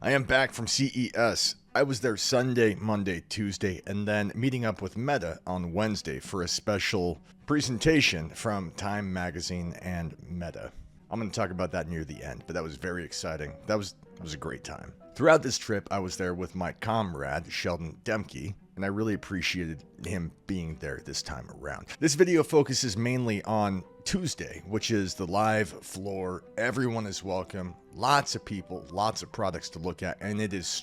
I am back from CES. I was there Sunday, Monday, Tuesday, and then meeting up with Meta on Wednesday for a special presentation from Time Magazine and Meta. I'm going to talk about that near the end, but that was very exciting. That was a great time. Throughout this trip, I was there with my comrade, Sheldon Demke, and I really appreciated him being there this time around. This video focuses mainly on Tuesday, which is the live floor. Everyone is welcome. Lots of people, lots of products to look at, and it is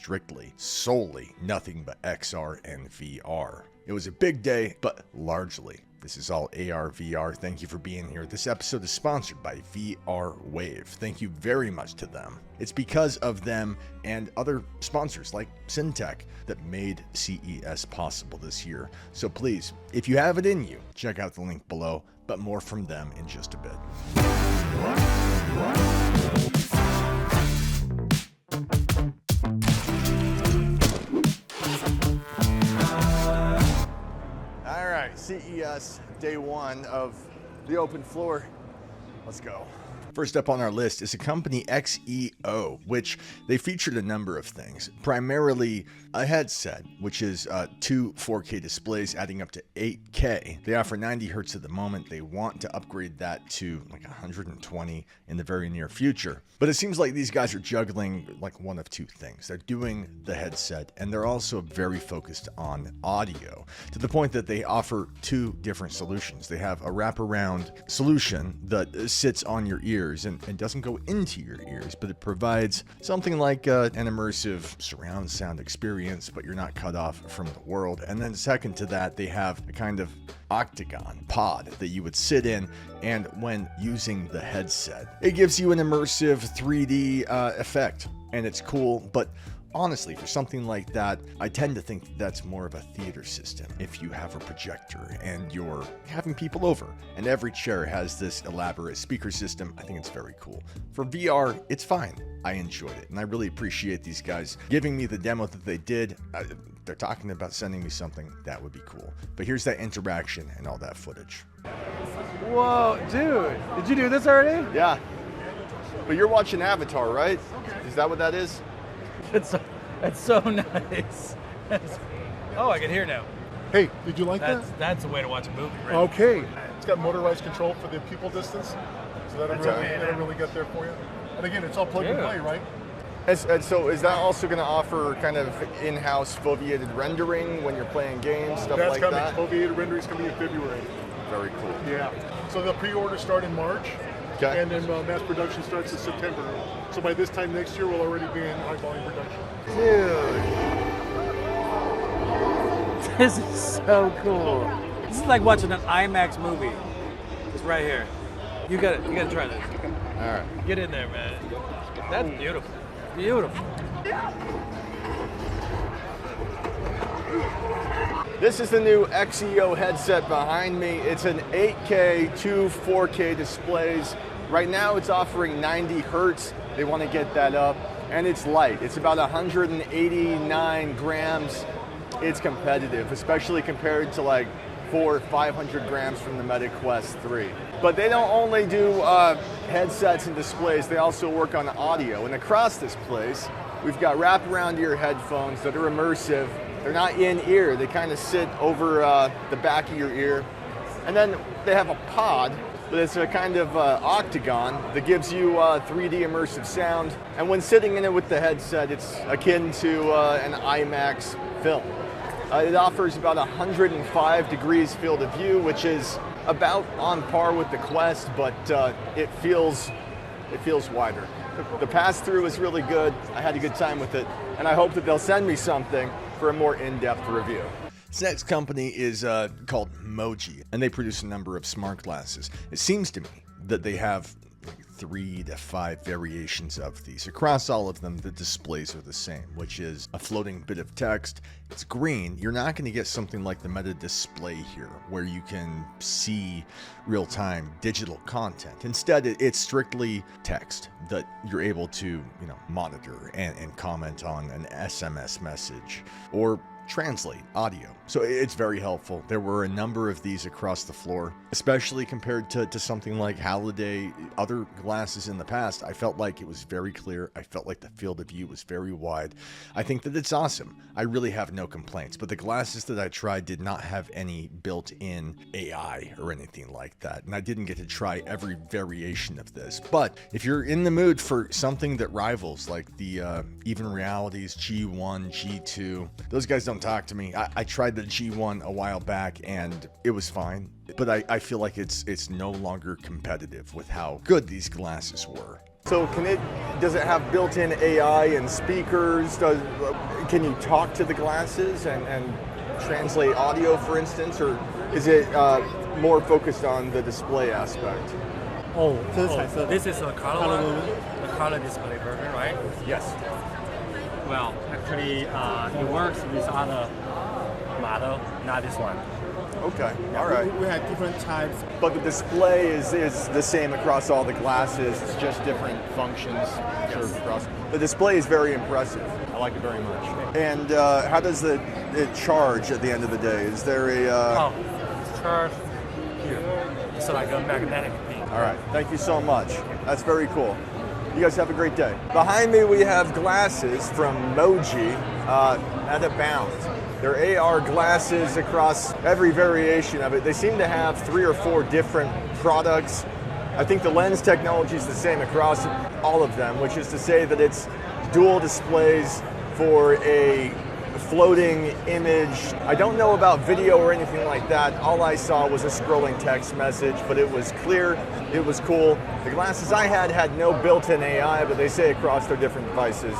solely nothing but XR and VR. It was a big day, but largely this is all AR, VR. Thank you for being here. This episode is sponsored by VR Wave. Thank you very much to them. It's because of them and other sponsors like Syntech that made CES possible this year. So please, if you have it in you, check out the link below, but more from them in just a bit. CES day one of the open floor. Let's go. First up on our list is a company, Xreal, which they featured a number of things. Primarily a headset, which is two 4K displays adding up to 8K. They offer 90 hertz at the moment. They want to upgrade that to like 120 in the very near future. But it seems like these guys are juggling like one of two things. They're doing the headset, and they're also very focused on audio, to the point that they offer two different solutions. They have a wraparound solution that sits on your ears and doesn't go into your ears, but it provides something like an immersive surround sound experience, but you're not cut off from the world. And then second to that, they have a kind of octagon pod that you would sit in, and when using the headset, it gives you an immersive 3D effect, and it's cool. But honestly, for something like that, I tend to think that's more of a theater system. If you have a projector and you're having people over and every chair has this elaborate speaker system, I think it's very cool. For VR, it's fine. I enjoyed it, and I really appreciate these guys giving me the demo that they did. They're talking about sending me something. That would be cool. But here's that interaction and all that footage. Whoa, dude, did you do this already? Yeah. But you're watching Avatar, right? Okay. Is that what that is? It's so nice. Oh, I can hear now. Hey, did you like that? That's a way to watch a movie, right? Okay. It's got motorized control for the pupil distance, so that'll really get there for you. And again, it's all plug and play, right? And so is that also going to offer kind of in-house foveated rendering when you're playing games, stuff like that? That's coming. Foveated rendering is coming in February. Very cool. Yeah. So the pre-order start in March. Okay. And then mass production starts in September. So by this time next year, we'll already be in high volume production. Dude. This is so cool. This is like watching an IMAX movie. It's right here. You gotta try this. All right. Get in there, man. That's beautiful. Beautiful. This is the new Xreal headset behind me. It's an 8K, two 4K displays. Right now it's offering 90 hertz. They want to get that up. And it's light. It's about 189 grams. It's competitive, especially compared to like 400 or 500 grams from the Meta Quest 3. But they don't only do headsets and displays, they also work on audio. And across this place, we've got wraparound ear headphones that are immersive. They're not in ear, they kind of sit over the back of your ear. And then they have a pod, but it's a kind of octagon that gives you 3D immersive sound. And when sitting in it with the headset, it's akin to an IMAX film. It offers about 105 degrees field of view, which is about on par with the Quest, but it feels wider. The pass-through is really good. I had a good time with it, and I hope that they'll send me something for a more in-depth review. This next company is called Mojie, and they produce a number of smart glasses. It seems to me that they have like 3 to 5 variations of these. Across all of them, the displays are the same, which is a floating bit of text. It's green. You're not going to get something like the Meta display here, where you can see real-time digital content. Instead, it's strictly text that you're able to, monitor and comment on an SMS message, or translate audio. So it's very helpful. There were a number of these across the floor, especially compared to something like Halliday, other glasses in the past. I felt like it was very clear. I felt like the field of view was very wide. I think that it's awesome. I really have no complaints, but the glasses that I tried did not have any built-in AI or anything like that, and I didn't get to try every variation of this. But if you're in the mood for something that rivals, like the Even Realities G1, G2, those guys don't talk to me. I tried the G1 a while back and it was fine, but I feel like it's no longer competitive with how good these glasses were. So does it have built-in AI and speakers? Can you talk to the glasses and translate audio, for instance, or is it more focused on the display aspect? This is a color one, the color display version, right? Yes. Well, actually, it works with other model, not this one. Okay, all right. We had different types. But the display is the same across all the glasses. It's just different functions served across. The display is very impressive. I like it very much. And how does it charge at the end of the day? Is there a... It's charged here. It's like a magnetic thing. All right, thank you so much. That's very cool. You guys have a great day. Behind me we have glasses from Mojie at a bound. They're AR glasses across every variation of it. They seem to have 3 or 4 different products. I think the lens technology is the same across all of them, which is to say that it's dual displays for a floating image. I don't know about video or anything like that. All I saw was a scrolling text message, but it was clear, it was cool. The glasses I had no built-in AI, but they say across their different devices,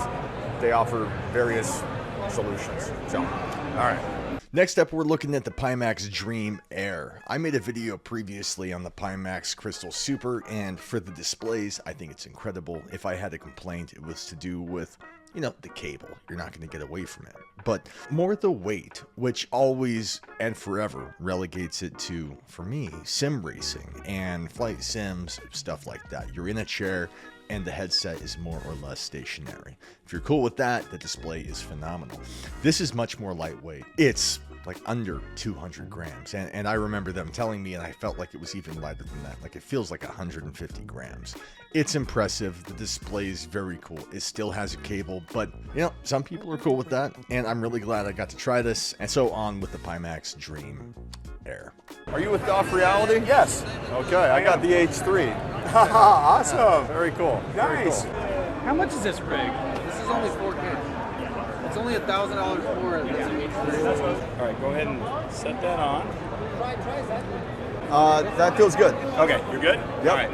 they offer various solutions. So, all right. Next up, we're looking at the Pimax Dream Air. I made a video previously on the Pimax Crystal Super, and for the displays, I think it's incredible. If I had a complaint, it was to do with, you know, the cable. You're not going to get away from it. But more the weight, which always and forever relegates it to, for me, sim racing and flight sims, stuff like that. You're in a chair, and the headset is more or less stationary. If you're cool with that, the display is phenomenal. This is much more lightweight. It's like under 200 grams. And I remember them telling me, and I felt like it was even lighter than that. Like it feels like 150 grams. It's impressive. The display is very cool. It still has a cable, but you know, some people are cool with that. And I'm really glad I got to try this. And so on with the Pimax Dream Air. Are you with Doff Reality? Yes. Okay, I got the H3. Haha, awesome. Very cool. Very Nice. cool. How much is this rig? This is only 4K. It's only $1,000 more than the H3. All right, go ahead and set that on. That feels good. Okay, you're good? Yep. All right.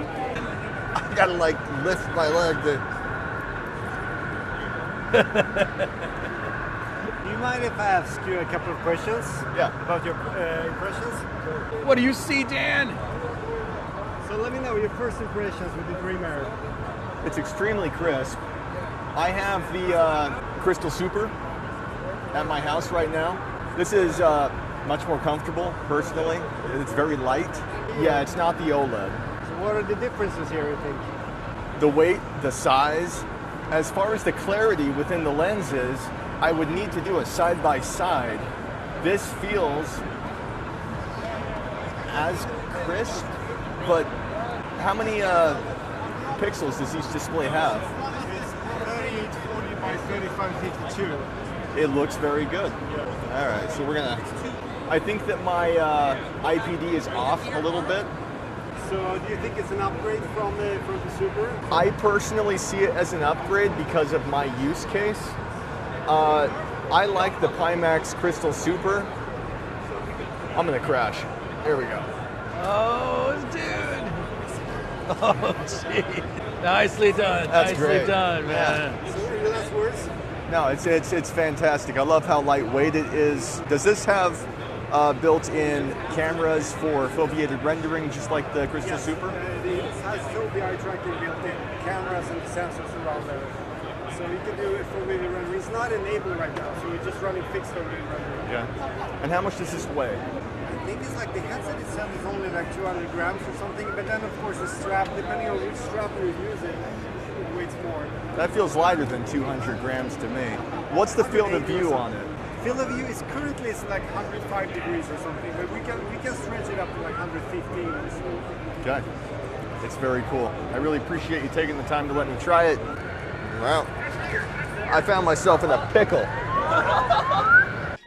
I gotta like lift my leg. Do you mind if I ask you a couple of questions? Yeah. About your impressions? What do you see, Dan? So let me know your first impressions with the Dream Air. It's extremely crisp. I have the Crystal Super at my house right now. This is much more comfortable, personally. It's very light. Yeah, it's not the OLED. So what are the differences here, you think? The weight, the size. As far as the clarity within the lenses, I would need to do a side-by-side. This feels as crisp, but how many pixels does each display have? It's 3840 by 3552. It looks very good. All right, so we're gonna, I think that my IPD is off a little bit. So do you think it's an upgrade from the Super? I personally see it as an upgrade because of my use case. I like the Pimax Crystal Super. I'm gonna crash. Here we go. Oh, dude. Oh, gee. Nicely done. That's Nicely great. done, man. So what are your last words? No, it's fantastic. I love how lightweight it is. Does this have built-in cameras for foveated rendering, just like the Crystal Super? It has Tobii eye tracking built-in, cameras and sensors around there. So you can do it for video rendering. It's not enabled right now, so we're just running fixed video rendering. Yeah. And how much does this weigh? I think it's like the headset itself is only like 200 grams or something, but then of course the strap, depending on which strap you're using, it weighs more. That feels lighter than 200 grams to me. What's the field of view on it? Field of view is currently it's like 105 degrees or something, but we can stretch it up to like 115 or so. Okay. It's very cool. I really appreciate you taking the time to let me try it. Well, I found myself in a pickle.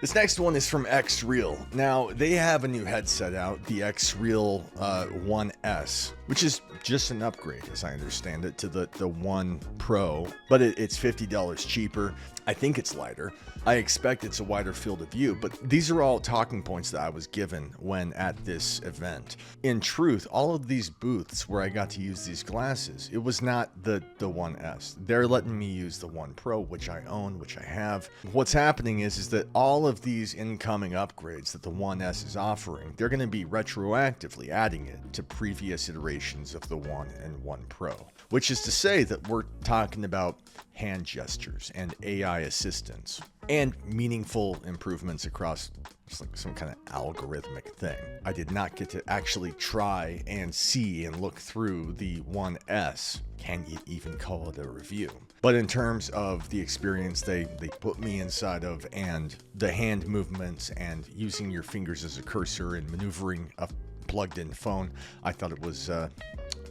This next one is from Xreal. Now, they have a new headset out, the Xreal 1S, which is just an upgrade, as I understand it, to the One Pro, but it's $50 cheaper. I think it's lighter. I expect it's a wider field of view, but these are all talking points that I was given when at this event. In truth, all of these booths where I got to use these glasses, it was not the 1S. They're letting me use the One Pro, which I own, which I have. What's happening is that all of these incoming upgrades that the 1S is offering, they're going to be retroactively adding it to previous iterations of the One and One Pro, which is to say that we're talking about hand gestures and AI assistance and meaningful improvements across like some kind of algorithmic thing. I did not get to actually try and see and look through the 1S. Can you even call it a review? But in terms of the experience they put me inside of, and the hand movements and using your fingers as a cursor and maneuvering a plugged-in phone, I thought it was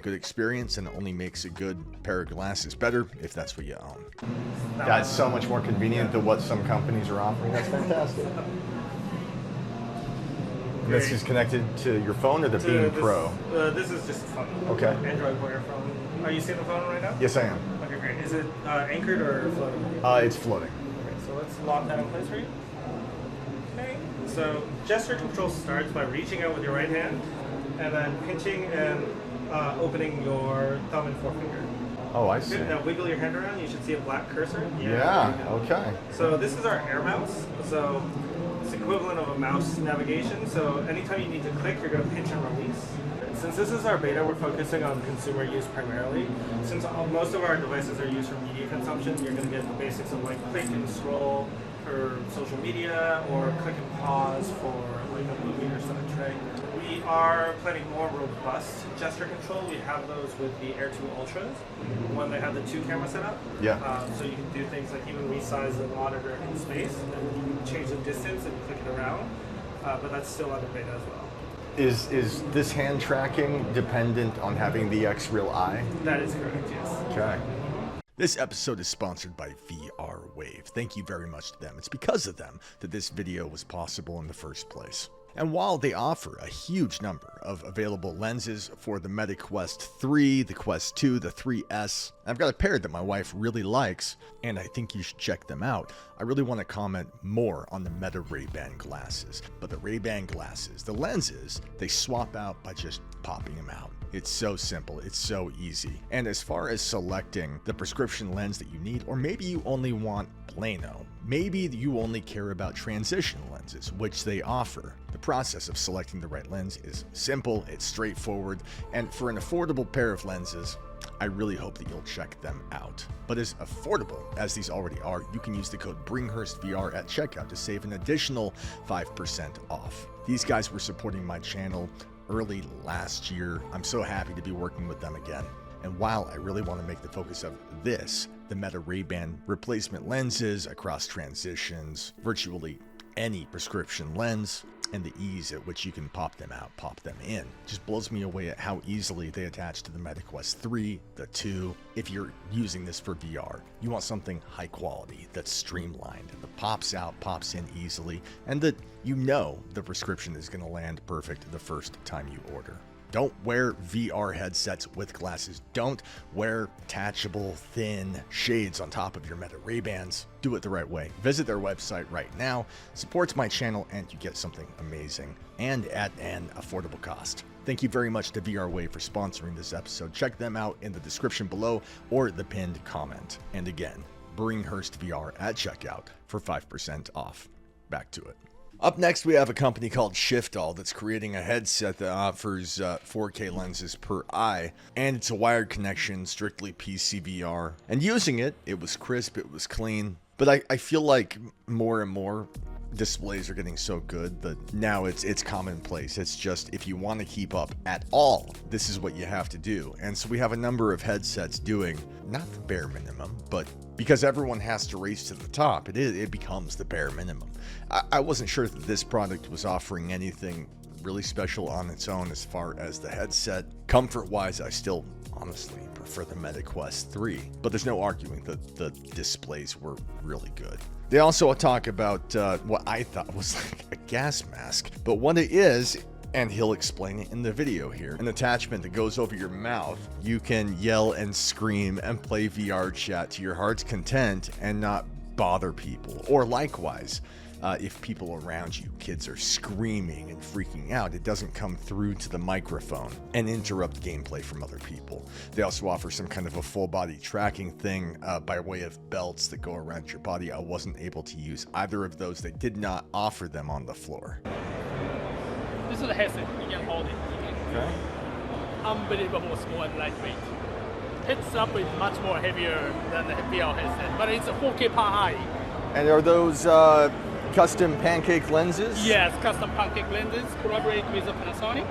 good experience, and it only makes a good pair of glasses better if that's what you own. That's so much more convenient than what some companies are offering. That's fantastic. This is connected to your phone or the Beam Pro? This is just a phone. Okay. Android Wear phone. Are you seeing the phone right now? Yes, I am. Okay, great. Is it anchored or floating? It's floating. Okay, so let's lock that in place for you. Okay. So gesture control starts by reaching out with your right hand and then pinching and opening your thumb and forefinger. Oh, I see. Good. Now wiggle your hand around. You should see a black cursor. Yeah, okay. So this is our air mouse. So it's equivalent of a mouse navigation. So anytime you need to click, you're going to pinch and release. Since this is our beta, we're focusing on consumer use primarily. Since most of our devices are used for media consumption, you're going to get the basics of like click and scroll for social media, or click and pause for like a movie or Summit Tray. We are planning more robust gesture control. We have those with the Air 2 Ultras, when they have the 2-camera setup. Yeah. So you can do things like even resize the monitor in space, and you can change the distance and click it around. But that's still under beta as well. Is this hand tracking dependent on having the Xreal Eye? That is correct, yes. Okay. This episode is sponsored by VR Wave. Thank you very much to them. It's because of them that this video was possible in the first place. And while they offer a huge number of available lenses for the Meta Quest 3, the Quest 2, the 3S, I've got a pair that my wife really likes, and I think you should check them out. I really want to comment more on the Meta Ray-Ban glasses. But the Ray-Ban glasses, the lenses, they swap out by just popping them out. It's so simple, it's so easy. And as far as selecting the prescription lens that you need, or maybe you only want plano, maybe you only care about transition lenses, which they offer. The process of selecting the right lens is simple, it's straightforward, and for an affordable pair of lenses, I really hope that you'll check them out. But as affordable as these already are, you can use the code BRINGHURSTVR at checkout to save an additional 5% off. These guys were supporting my channel early last year. I'm so happy to be working with them again. And while I really want to make the focus of this, the Meta Ray-Ban replacement lenses across transitions, virtually any prescription lens, and the ease at which you can pop them out, pop them in, just blows me away at how easily they attach to the Meta Quest 3, the 2. If you're using this for VR, you want something high quality that's streamlined, that pops out, pops in easily, and that you know the prescription is going to land perfect the first time you order. Don't wear VR headsets with glasses. Don't wear detachable, thin shades on top of your Meta Ray-Bans. Do it the right way. Visit their website right now, supports my channel, and you get something amazing and at an affordable cost. Thank you very much to VR Wave for sponsoring this episode. Check them out in the description below or the pinned comment. And again, Bringhurst VR at checkout for 5% off. Back to it. Up next, we have a company called ShiftAll that's creating a headset that offers 4K lenses per eye, and it's a wired connection, strictly PCVR. And using it, it was crisp, it was clean, but I feel like more and more displays are getting so good that now it's commonplace. It's just, if you want to keep up at all, this is what you have to do. And so we have a number of headsets doing not the bare minimum, but because everyone has to race to the top, it becomes the bare minimum. I wasn't sure that this product was offering anything really special on its own as far as the headset. Comfort-wise, I still honestly prefer the MetaQuest 3, but there's no arguing that the displays were really good. They also talk about what I thought was like a gas mask, but what it is, and he'll explain it in the video here, an attachment that goes over your mouth. You can yell and scream and play VR chat to your heart's content and not bother people. Or likewise, if people around you, kids, are screaming and freaking out, it doesn't come through to the microphone and interrupt gameplay from other people. They also offer some kind of a full body tracking thing by way of belts that go around your body. I wasn't able to use either of those. They did not offer them on the floor. This is the headset. You can hold it. Okay. Unbelievable small and lightweight. Heads up is much more heavier than the VR headset, but it's a 4K per eye. And are those custom pancake lenses? Yes, custom pancake lenses. Collaborate with the Panasonic.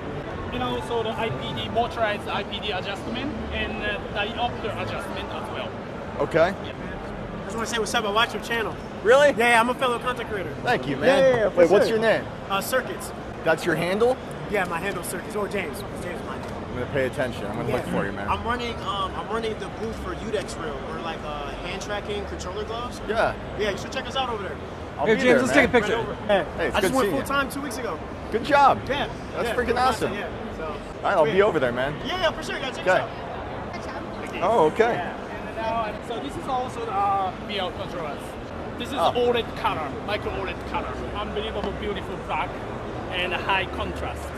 And also the IPD, motorized IPD adjustment and diopter adjustment as well. Okay. Yeah. I just want to say what's up. I watch your channel. Really? Yeah, I'm a fellow content creator. Thank you, man. Yeah, Wait, what's your name? Circuits. That's your handle? Yeah, my handle Circuits, or James. James is my name. I'm gonna pay attention. I'm gonna look for you, man. I'm running the booth for Xreal. We're like hand tracking controller gloves. Yeah. Yeah, you should check us out over there. I'll Here, be James, there, let's man. take a picture. Hey, it's I good just went seeing full you. time 2 weeks ago. Good job. Yeah. That's yeah, freaking awesome. Yeah. So, All right, I'll be over there, man. Yeah, for sure. You gotta check Okay. us out. Oh, okay. Yeah. And so this is also the VR controllers. This is OLED color, micro OLED color. Unbelievable, beautiful black and high contrast.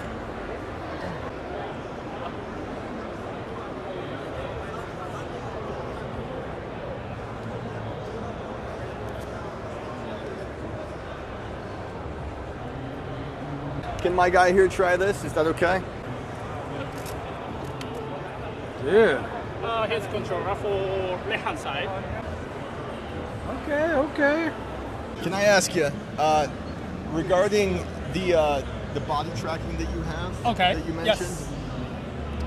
Can my guy here try this? Is that okay? Yeah. Here's controller for left hand side. Okay. Can I ask you, regarding the body tracking that you have, Okay, that you mentioned? yes.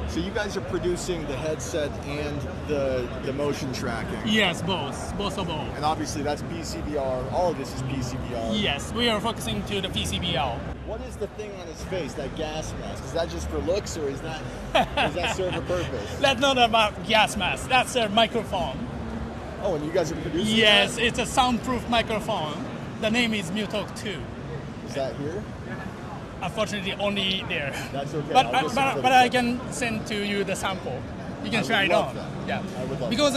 So you guys are producing the headset and the motion tracking. Yes, both of all. And obviously that's PCVR. All of this is PCVR. Yes, we are focusing to the PCBL. What is the thing on his face, that gas mask? Is that just for looks, or does that serve a purpose? That's not about gas mask. That's a microphone. Oh, and you guys are producing Yes, that? it's a soundproof microphone. The name is MuTalk 2. Is that here? Unfortunately, only there. That's okay. But I'll just but I can send to you the sample. You can try it love on. that. Yeah. I would love Because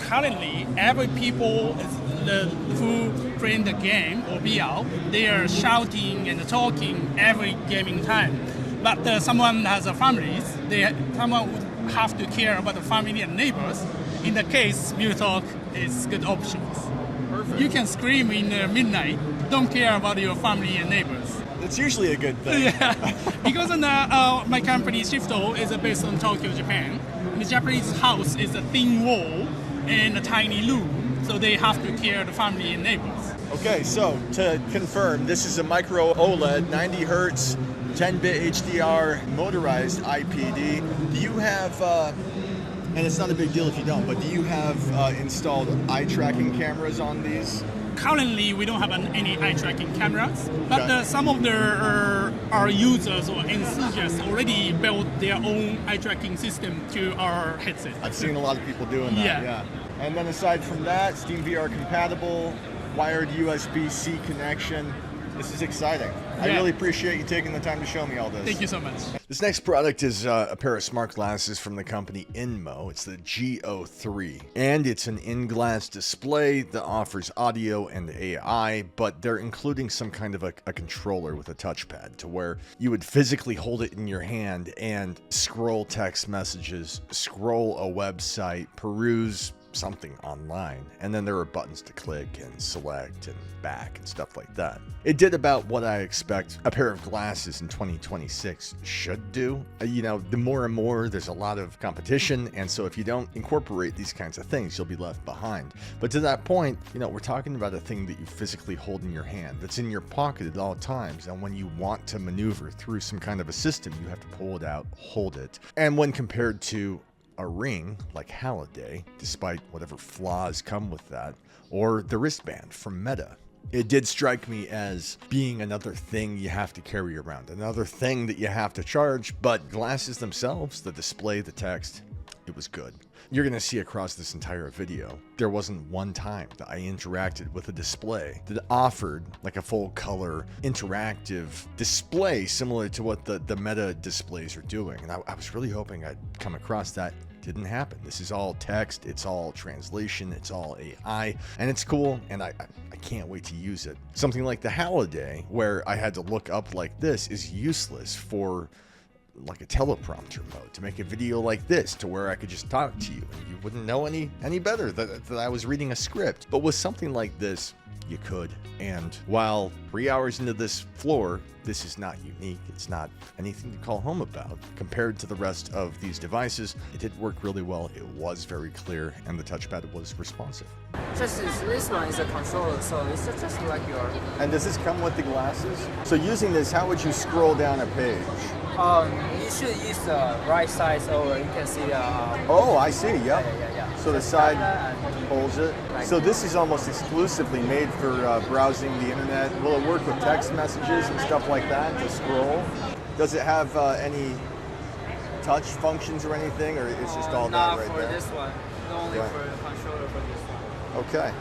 currently, every people who play the game or VR, they are shouting and talking every gaming time. But someone has a families, someone would have to care about the family and neighbors. In the case, MuTalk is good options. Perfect. You can scream in midnight. Don't care about your family and neighbors. It's usually a good thing. Yeah, because my company ShiftAll is based on Tokyo, Japan. The Japanese house is a thin wall and a tiny room, so they have to care the family and neighbors. Okay, so to confirm, this is a micro OLED, 90 hertz, 10-bit HDR, motorized IPD. Do you have, and it's not a big deal if you don't, but do you have installed eye tracking cameras on these? Currently, we don't have any eye tracking cameras, but Okay. some of our users or enthusiasts already built their own eye tracking system to our headset. I've seen a lot of people doing that, yeah. And then aside from that, Steam VR compatible, wired USB-C connection. This is exciting. I Yeah. really appreciate you taking the time to show me all this. Thank you so much. This next product is a pair of smart glasses from the company Inmo. It's the GO3. And it's an in-glass display that offers audio and AI, but they're including some kind of a controller with a touchpad to where you would physically hold it in your hand and scroll text messages, scroll a website, peruse something online, and then there were buttons to click and select and back and stuff like that. It did about what I expect a pair of glasses in 2026 should do. You know, the more and more there's a lot of competition, and so if you don't incorporate these kinds of things, you'll be left behind. But to that point, you know, we're talking about a thing that you physically hold in your hand, that's in your pocket at all times, and when you want to maneuver through some kind of a system, you have to pull it out, hold it. And when compared to a ring like Halliday, despite whatever flaws come with that, or the wristband from Meta, it did strike me as being another thing you have to carry around, another thing that you have to charge. But glasses themselves, the display, the text, it was good. You're going to see across this entire video, there wasn't one time that I interacted with a display that offered like a full color interactive display similar to what the Meta displays are doing. And I was really hoping I'd come across that. Didn't happen. This is all text, it's all translation, it's all AI, and it's cool, and I can't wait to use it. Something like the Halliday, where I had to look up like this, is useless for like a teleprompter mode, to make a video like this to where I could just talk to you and you wouldn't know any better that I was reading a script. But with something like this, you could. And while 3 hours into this floor, this is not unique. It's not anything to call home about. Compared to the rest of these devices, it did work really well. It was very clear, and the touchpad was responsive. This one is a controller, so it's just like your... And does this come with the glasses? So using this, how would you scroll down a page? You should use the right side, so you can see the... Oh, I see, yep. Yeah. So the side holds it. So this is almost exclusively made for browsing the internet. Will it work with text messages and stuff like that to scroll? Does it have any touch functions or anything, or it's just all that right there? Not for this one. Only for the controller for this one. Okay,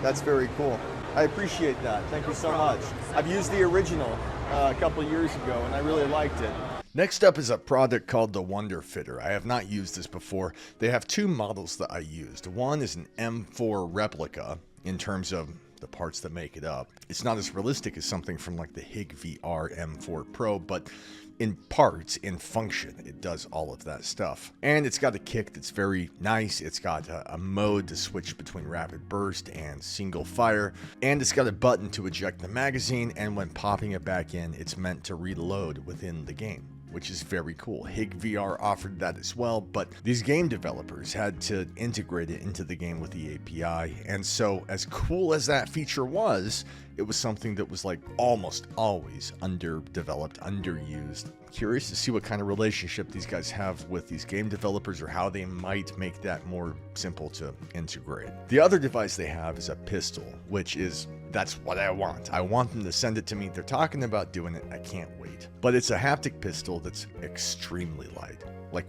that's very cool. I appreciate that. Thank you so much. I've used the original a couple years ago, and I really liked it. Next up is a product called the WonderFitter. I have not used this before. They have two models that I used. One is an M4 replica in terms of the parts that make it up. It's not as realistic as something from like the HigVR M4 Pro, but in parts, in function, it does all of that stuff. And it's got a kick that's very nice. It's got a mode to switch between rapid burst and single fire. And it's got a button to eject the magazine, and when popping it back in, it's meant to reload within the game, which is very cool. HigVR offered that as well, but these game developers had to integrate it into the game with the API. And so as cool as that feature was, it was something that was like almost always underdeveloped, underused. Curious to see what kind of relationship these guys have with these game developers, or how they might make that more simple to integrate. The other device they have is a pistol, which is, that's what I want. I want them to send it to me. They're talking about doing it. I can't wait. But it's a haptic pistol that's extremely light, like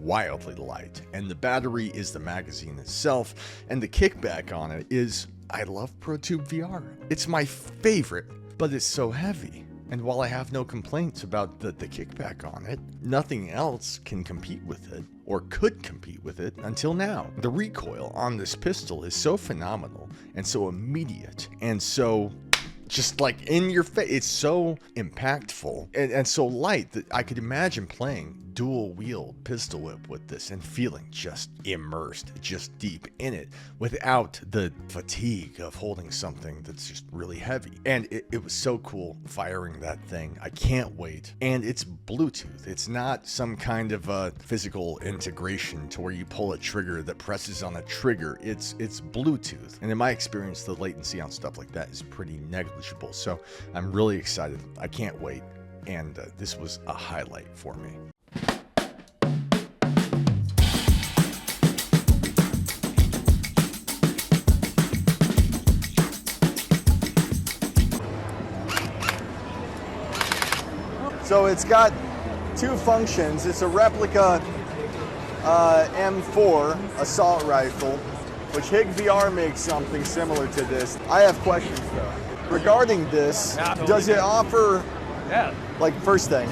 wildly light. And the battery is the magazine itself. And the kickback on it is, I love ProTube VR. It's my favorite, but it's so heavy. And while I have no complaints about the kickback on it, nothing else can compete with it, or could compete with it until now. The recoil on this pistol is so phenomenal, and so immediate, and so just like in your face. It's so impactful and so light that I could imagine playing dual wield pistol whip with this and feeling just immersed, just deep in it, without the fatigue of holding something that's just really heavy. And it was so cool firing that thing. I can't wait. And it's Bluetooth. It's not some kind of a physical integration to where you pull a trigger that presses on a trigger. It's Bluetooth. And in my experience, the latency on stuff like that is pretty negligible. So I'm really excited. I can't wait. And this was a highlight for me. So it's got two functions. It's a replica M4 assault rifle, which HigVR makes something similar to this. I have questions though. Regarding this, does it offer, like first thing,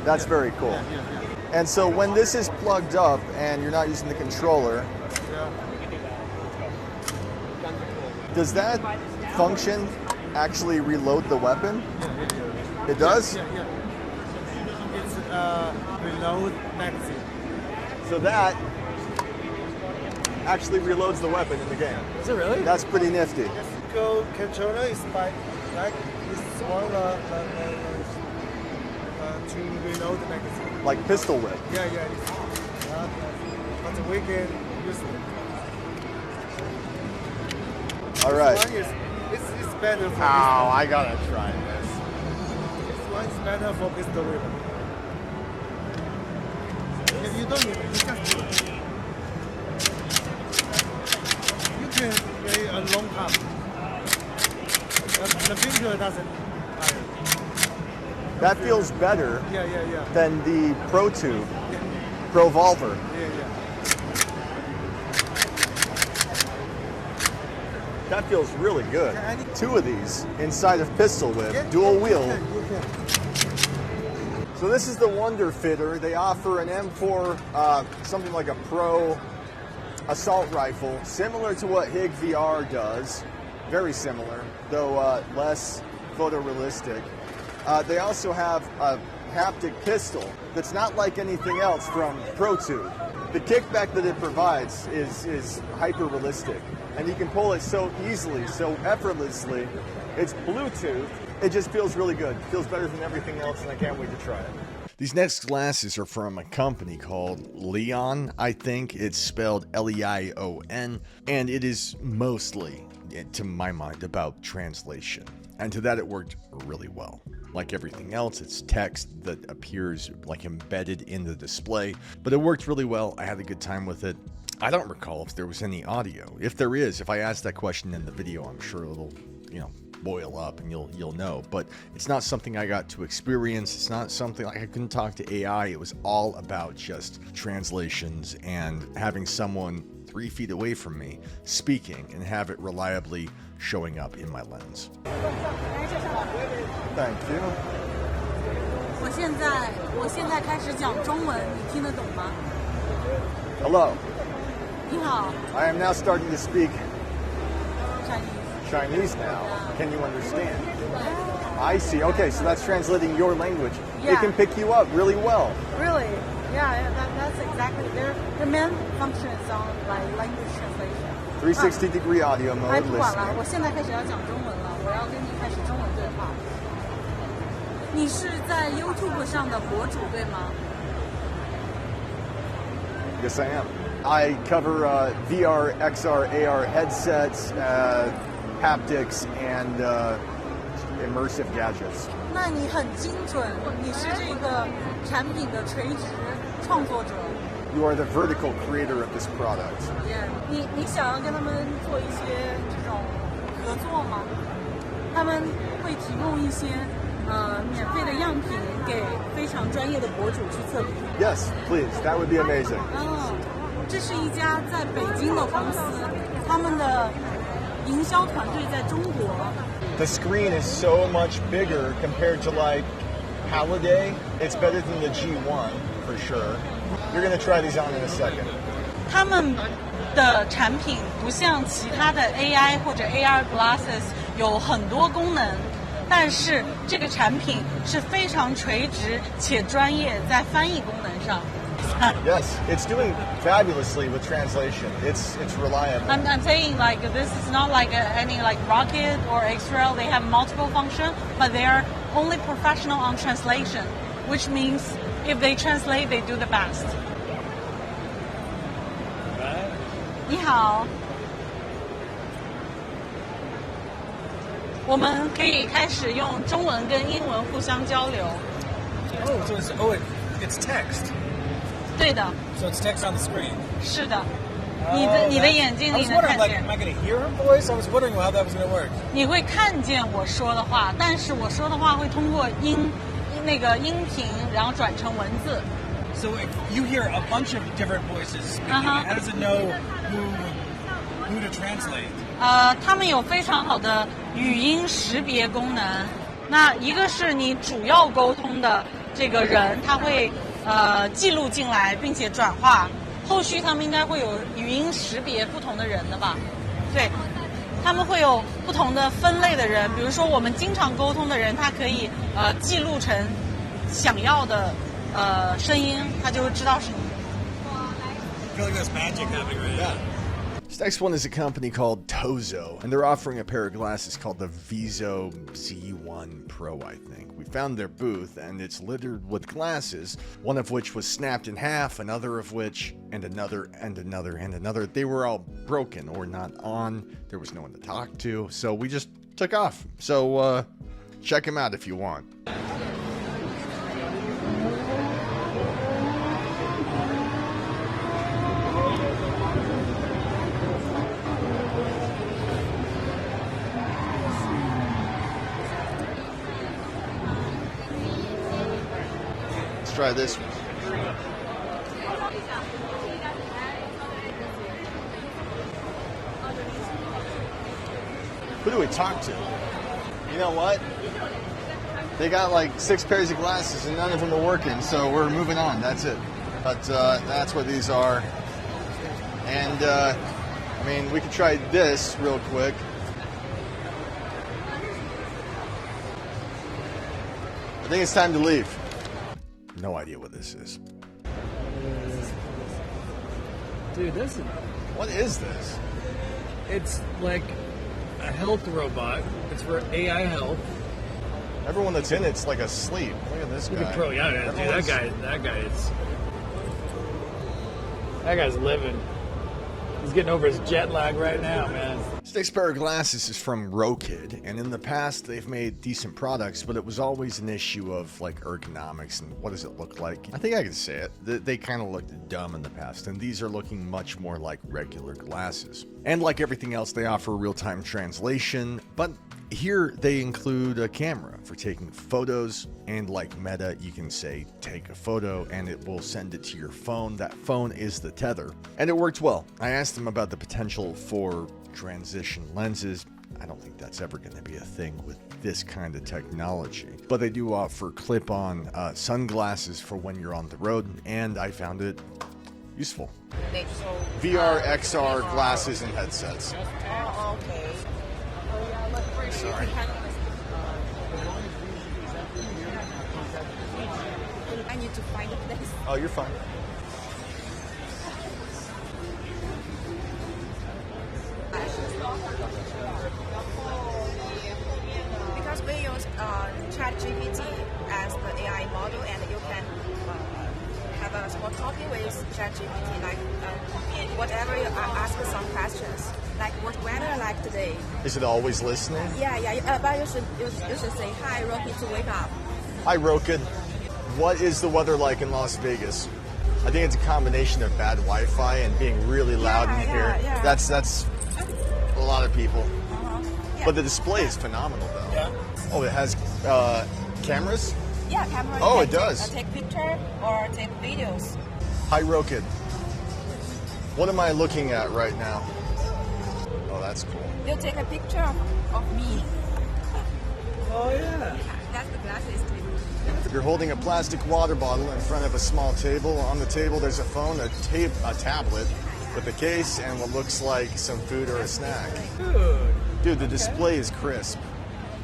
that's very cool. And so when this is plugged up and you're not using the controller, does that function actually reload the weapon? It does? It's reload magazine. So that actually reloads the weapon in the game. Is it really? That's pretty nifty. Go controller is like it's smaller to reload the magazine. Like pistol whip. Yeah, it's, but we can use it. All right. This one is it's better for I gotta try this. This one is better for pistol whip. If you don't need it, you just do it. You can play a long time. The finger doesn't tire. That feels better Yeah. than the Pro Tube, Pro Volver. Yeah. That feels really good. 2 of these inside of Pistol Whip, Yeah, dual you wheel. can. So this is the WonderFitter. They offer an M4, something like a Pro assault rifle, similar to what HIG VR does. Very similar, though less photorealistic. They also have a haptic pistol that's not like anything else from ProTube. The kickback that it provides is hyper-realistic, and you can pull it so easily, so effortlessly. It's Bluetooth. It just feels really good. It feels better than everything else, and I can't wait to try it. These next glasses are from a company called Leion, I think. It's spelled Leion, and it is mostly, to my mind, about translation. And to that, it worked really well. Like everything else, it's text that appears like embedded in the display, but it worked really well. I had a good time with it. I don't recall if there was any audio. If there is, if I ask that question in the video, I'm sure it'll, boil up and you'll know. But it's not something I got to experience. It's not something like I couldn't talk to AI. It was all about just translations and having someone 3 feet away from me speaking and have it reliably showing up in my lens. Thank you. 我现在开始讲中文，你听得懂吗？ Hello. 你好。 I am now starting to speak Chinese. Chinese now. Can you understand? I see. Okay, so that's translating your language. Yeah. It can pick you up really well. Really? Yeah, that's exactly their main function is on like language translation. 360-degree audio mode. 哎，不管了， listening. 我现在开始要讲中文了，我要跟你开始中文对话。你是在 YouTube 上的博主对吗？ Yes, I am. I cover VR, XR, AR headsets, haptics, and immersive gadgets. 那你很精准，你是这个产品的垂直创作者。 You are the vertical creator of this product. Yeah. 你想要跟他们做一些这种合作吗？他们会提供一些免费的样品给非常专业的博主去测评。 Yes, please. That would be amazing. 这是一家在北京的公司，他们的营销团队在中国。 The screen is so much bigger compared to like Halliday. It's better than the G1 for sure. You're going to try these on in a second. 他们的产品不像其他的 AI 或者 AR glasses 有很多功能，但是这个产品是非常垂直且专业在翻译功能上。Yes, it's doing fabulously with translation. It's reliable. I'm saying like this is not like any like Rokid or Xreal. They have multiple functions, but they are only professional on translation, which means if they translate, they do the best. 你好，我们可以开始用中文跟英文互相交流。 Oh, it's text. 对的。 So it's text on the screen. 是的。你的眼睛里能看见。 Am I going to hear her voice? I was wondering how that was going to work. 你会看见我说的话，但是我说的话会通过音频，然后转成文字。 So if you hear a bunch of different voices speaking, how does it know who to translate? 他们有非常好的语音识别功能。那一个是你主要沟通的这个人，他会记录进来，并且转化。后续他们应该会有语音识别不同的人的吧？对，他们会有不同的分类的人。比如说我们经常沟通的人，他可以记录成想要的声音，他就会知道是你。I feel like there's magic happening right now. This next one is a company called Tozo, and they're offering a pair of glasses called the Viso Z1 Pro, I think. We found their booth, and it's littered with glasses, one of which was snapped in half, another of which, and another, and another, and another. They were all broken or not on. There was no one to talk to, so we just took off. So, check them out if you want. Try this one. Who do we talk to? You know what? They got like 6 pairs of glasses and none of them are working, so we're moving on. That's it. But that's what these are. And I mean, we could try this real quick. I think it's time to leave. No idea what this is. Dude, this is... What is this? It's like a health robot. It's for AI health. Everyone that's in it's like asleep. Look at this guy. Pro, yeah, dude, that guy's living. He's getting over his jet lag right now, man. This next pair of glasses is from Rokid, and in the past they've made decent products, but it was always an issue of like ergonomics and what does it look like. I think I can say it. They kind of looked dumb in the past, and these are looking much more like regular glasses. And like everything else, they offer real-time translation, but here they include a camera for taking photos, and like Meta, you can say take a photo and it will send it to your phone. That phone is the tether, and it worked well. I asked them about the potential for transition lenses. I don't think that's ever going to be a thing with this kind of technology, but they do offer clip-on sunglasses for when you're on the road, and I found it useful. VR, XR glasses and headsets. Oh, okay. Sorry. I need to find a place. Oh, you're fine. Because we use ChatGPT as the AI model, and you can have a small talking with ChatGPT, like whatever you ask some questions, like what weather like today. Is it always listening? Yeah. But you should say hi, Rokid, to wake up. Hi, Rokid. What is the weather like in Las Vegas? I think it's a combination of bad Wi-Fi and being really loud in here. Yeah. That's a lot of people. Yeah. But the display is phenomenal, though. Yeah. Oh, it has cameras? Yeah, camera. Oh, it does. Take picture or take videos. Hi, Rokid. What am I looking at right now? Oh, that's cool. You take a picture of me. Oh, yeah. That's the glasses too. You're holding a plastic water bottle in front of a small table. On the table, there's a phone, a tablet with a case, and what looks like some food or a snack. Dude, the display is crisp.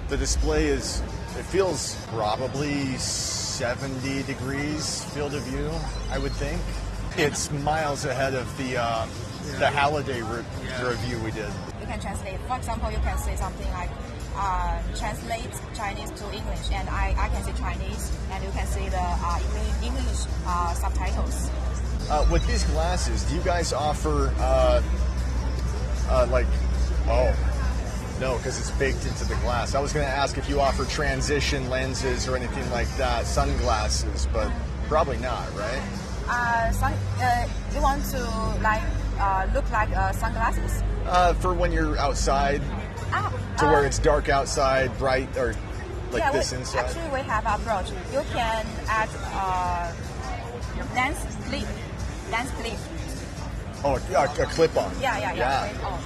The display is, it feels probably 70 degrees field of view, I would think. It's miles ahead of the Halliday review we did. You can translate. For example, you can say something like, translate Chinese to English, and I can say Chinese, and you can see the English subtitles. With these glasses, do you guys offer no, because it's baked into the glass. I was going to ask if you offer transition lenses or anything like that, sunglasses, but probably not, right? You want to look like sunglasses? For when you're outside, to where it's dark outside, bright, or like this inside? Actually, we have an approach. You can add lens clip. Oh, a clip-on. Yeah. Clip-on.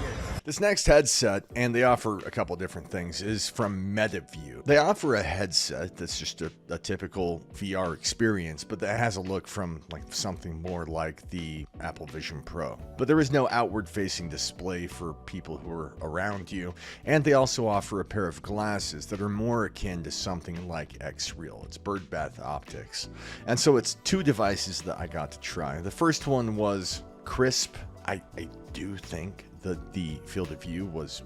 This next headset, and they offer a couple different things, is from MetaVu. They offer a headset that's just a typical VR experience, but that has a look from like something more like the Apple Vision Pro. But there is no outward-facing display for people who are around you, and they also offer a pair of glasses that are more akin to something like Xreal. It's birdbath optics. And so it's 2 devices that I got to try. The first one was crisp. I do think that the field of view was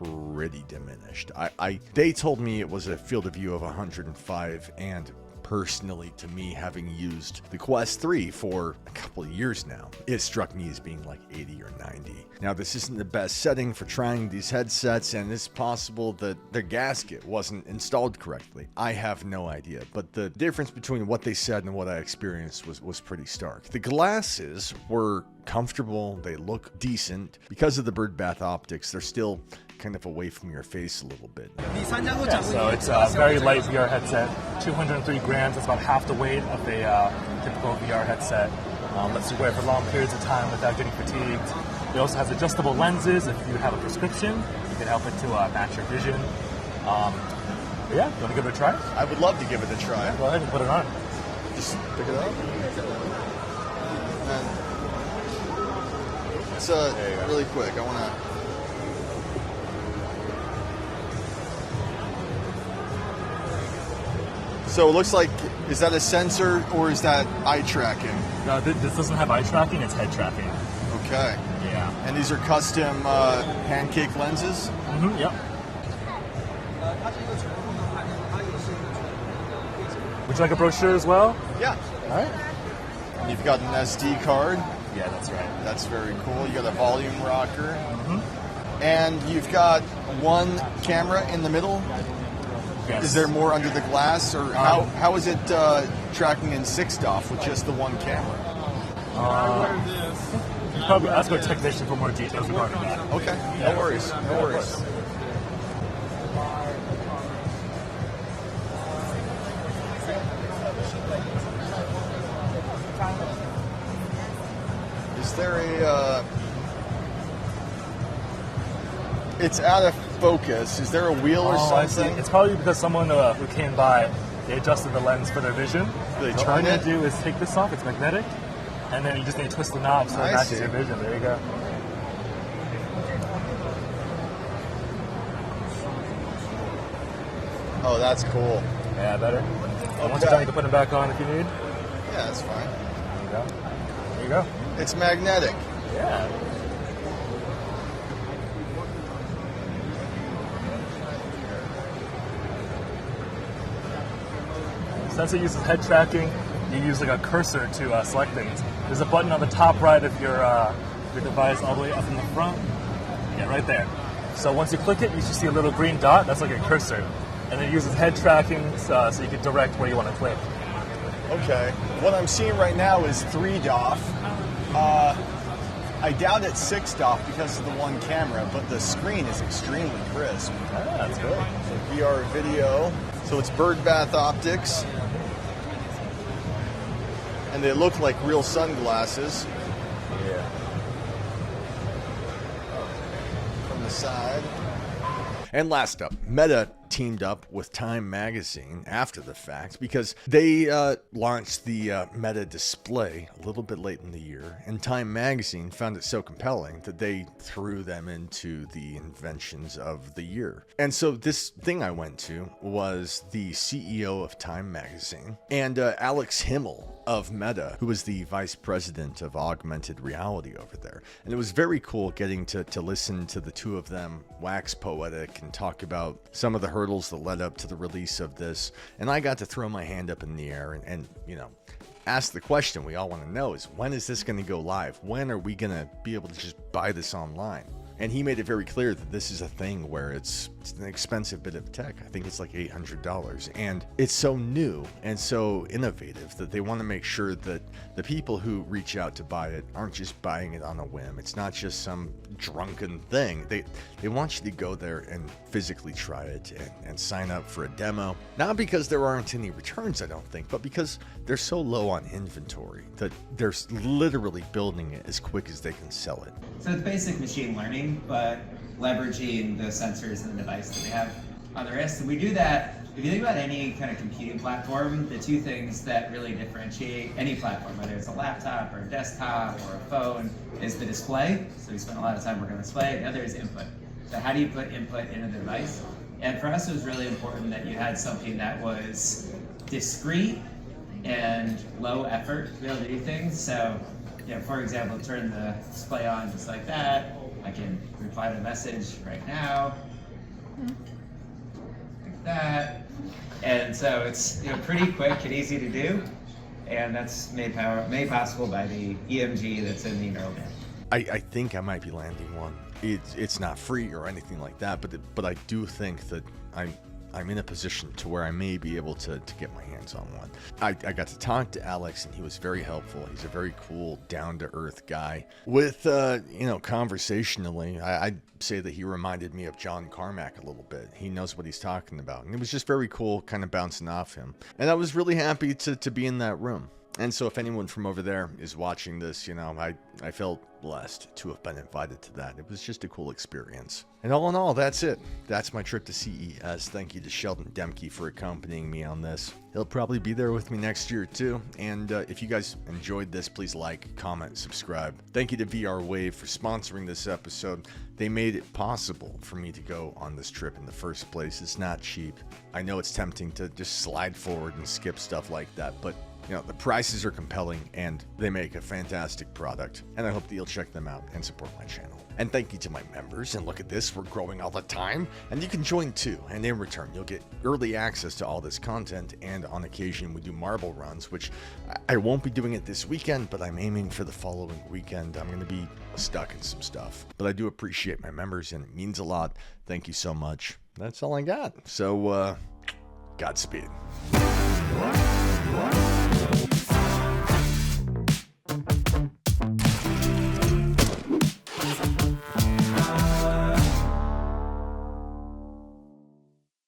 pretty diminished. They told me it was a field of view of 105, and personally, to me, having used the Quest 3 for a couple of years now, it struck me as being like 80 or 90. Now, this isn't the best setting for trying these headsets, and it's possible that the gasket wasn't installed correctly. I have no idea, but the difference between what they said and what I experienced was pretty stark. The glasses were comfortable, they look decent. Because of the birdbath optics, they're still kind of away from your face a little bit. Yeah, so it's a very light VR headset, 203 grams. It's about half the weight of a typical VR headset. Lets you wear for long periods of time without getting fatigued. It also has adjustable lenses. If you have a prescription, you can help it to match your vision. Yeah, you want to give it a try? I would love to give it a try. Yeah, go ahead and put it on. Just pick it up. And it's really quick. I want to. So it looks like, is that a sensor or is that eye tracking? No, this doesn't have eye tracking, it's head tracking. Okay. Yeah. And these are custom pancake lenses? Mm-hmm, yep. Would you like a brochure as well? Yeah. All right. And you've got an SD card. Yeah, that's right. That's very cool. You got a volume rocker. Mm-hmm. And you've got one camera in the middle. Yes. Is there more under the glass, or how is it tracking in 6DoF with just the one camera? You probably ask our technician for more details regarding that. Okay, no worries, no worries. Is there a? It's out of focus. Is there a wheel or something? It's probably because someone who came by, they adjusted the lens for their vision. They so turn all it? you do is take this off, it's magnetic, and then you just need to twist the knob so it matches your vision. There you go. Oh, that's cool. Yeah, better. Okay. Once you're done, you can put it back on if you need. Yeah, that's fine. There you go. There you go. It's magnetic. Yeah. Since it uses head tracking, you use like a cursor to select things. There's a button on the top right of your device all the way up in the front. Yeah, right there. So once you click it, you should see a little green dot. That's like a cursor. And it uses head tracking so you can direct where you want to click. Okay. What I'm seeing right now is 3DoF. I doubt it's 6DoF because of the one camera, but the screen is extremely crisp. Ah, that's good. So VR video. So it's birdbath optics. And they look like real sunglasses. Yeah. From the side. And last up, Meta teamed up with Time Magazine after the fact because they launched the Meta display a little bit late in the year, and Time Magazine found it so compelling that they threw them into the inventions of the year. And so this thing I went to was the CEO of Time Magazine and Alex Himmel of Meta, who was the vice president of augmented reality over there. And it was very cool getting to listen to the two of them wax poetic and talk about some of the hurdles that led up to the release of this. And I got to throw my hand up in the air and you know, ask the question we all want to know is, when is this going to go live? When are we going to be able to just buy this online? And he made it very clear that this is a thing where it's an expensive bit of tech. I think it's like $800. And it's so new and so innovative that they want to make sure that the people who reach out to buy it aren't just buying it on a whim. It's not just some drunken thing. They want you to go there and physically try it and sign up for a demo. Not because there aren't any returns, I don't think, but because they're so low on inventory that they're literally building it as quick as they can sell it. So it's basic machine learning, but leveraging the sensors and the device that we have on the wrist. And we do that, if you think about any kind of computing platform, the two things that really differentiate any platform, whether it's a laptop or a desktop or a phone, is the display. So we spend a lot of time working on display. The other is input. So how do you put input in a device? And for us, it was really important that you had something that was discrete and low effort to be able to do things. So, you know, for example, turn the display on just like that. I can reply to the message right now, like that. And so it's pretty quick and easy to do, and that's made possible by the EMG that's in the neural net. I think I might be landing one. It's not free or anything like that, but I do think that I'm in a position to where I may be able to get my hands on one. I got to talk to Alex, and he was very helpful. He's a very cool, down-to-earth guy. With, conversationally, I'd say that he reminded me of John Carmack a little bit. He knows what he's talking about. And it was just very cool kind of bouncing off him. And I was really happy to be in that room. And so if anyone from over there is watching this, I felt blessed to have been invited to that. It was just a cool experience. And all in all, that's it. That's my trip to CES. Thank you to Sheldon Demke for accompanying me on this. He'll probably be there with me next year too. And if you guys enjoyed this, please like, comment, subscribe. Thank you to VR Wave for sponsoring this episode. They made it possible for me to go on this trip in the first place. It's not cheap. I know it's tempting to just slide forward and skip stuff like that, but the prices are compelling and they make a fantastic product, and I hope that you'll check them out and support my channel. And thank you to my members, and look at this, we're growing all the time, and you can join too, and in return you'll get early access to all this content, and on occasion we do marble runs, which I won't be doing it this weekend, but I'm aiming for the following weekend. I'm going to be stuck in some stuff, but I do appreciate my members and it means a lot. Thank you so much. That's all I got, so Godspeed.